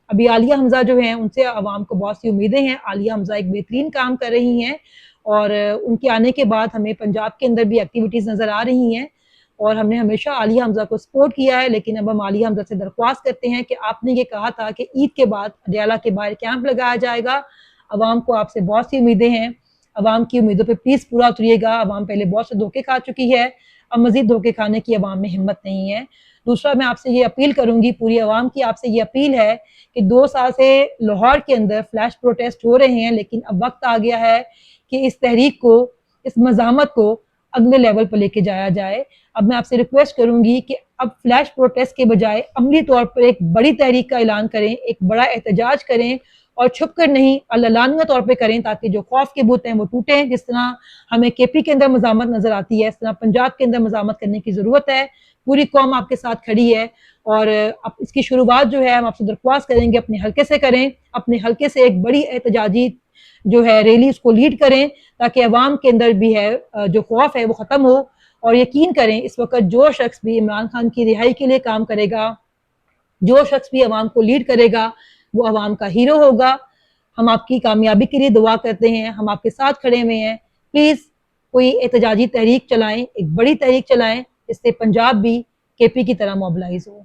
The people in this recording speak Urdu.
ابھی عالیہ حمزہ جو ہیں ان سے عوام کو بہت سی امیدیں ہیں. عالیہ حمزہ ایک بہترین کام کر رہی ہیں اور ان کے آنے کے بعد ہمیں پنجاب کے اندر بھی ایکٹیویٹیز نظر آ رہی ہیں اور ہم نے ہمیشہ عالیہ حمزہ کو سپورٹ کیا ہے. لیکن اب ہم عالیہ حمزہ سے درخواست کرتے ہیں کہ آپ نے یہ کہا تھا کہ عید کے بعد اڈیالہ کے باہر کیمپ لگایا جائے گا. عوام کو آپ سے بہت سی امیدیں ہیں, عوام کی امیدوں پہ پلیز پورا اتریے گا. عوام پہلے بہت سے دھوکے کھا چکی ہے, اب مزید دھوکے کھانے کی عوام میں ہمت نہیں ہے. دوسرا میں آپ سے یہ اپیل کروں گی, پوری عوام کی آپ سے یہ اپیل ہے کہ 2 سال سے لاہور کے اندر فلیش پروٹیسٹ ہو رہے ہیں, لیکن اب وقت آ گیا ہے کہ اس تحریک کو, اس مزاحمت کو اگلے لیول پر لے کے جایا جائے. اب میں آپ سے ریکویسٹ کروں گی کہ اب فلیش پروٹیسٹ کے بجائے عملی طور پر ایک بڑی تحریک کا اعلان کریں, ایک بڑا احتجاج کریں اور چھپ کر نہیں علانیہ طور پہ کریں, تاکہ جو خوف کے بت ہیں وہ ٹوٹیں. جس طرح ہمیں کے پی کے اندر مزاحمت نظر آتی ہے, اس طرح پنجاب کے اندر مزاحمت کرنے کی ضرورت ہے. پوری قوم آپ کے ساتھ کھڑی ہے اور اب اس کی شروعات جو ہے ہم آپ سے درخواست کریں گے اپنے حلقے سے کریں, اپنے حلقے سے ایک بڑی احتجاجی جو ہے ریلی اس کو لیڈ کریں, تاکہ عوام کے اندر بھی ہے جو خوف ہے وہ ختم ہو. اور یقین کریں اس وقت جو شخص بھی عمران خان کی رہائی کے لیے کام کرے گا, جو شخص بھی عوام کو لیڈ کرے گا, وہ عوام کا ہیرو ہوگا. ہم آپ کی کامیابی کے لیے دعا کرتے ہیں, ہم آپ کے ساتھ کھڑے ہوئے ہیں. پلیز کوئی احتجاجی تحریک چلائیں, ایک بڑی تحریک چلائیں, جس سے پنجاب بھی کے پی کی طرح موبلائز ہو.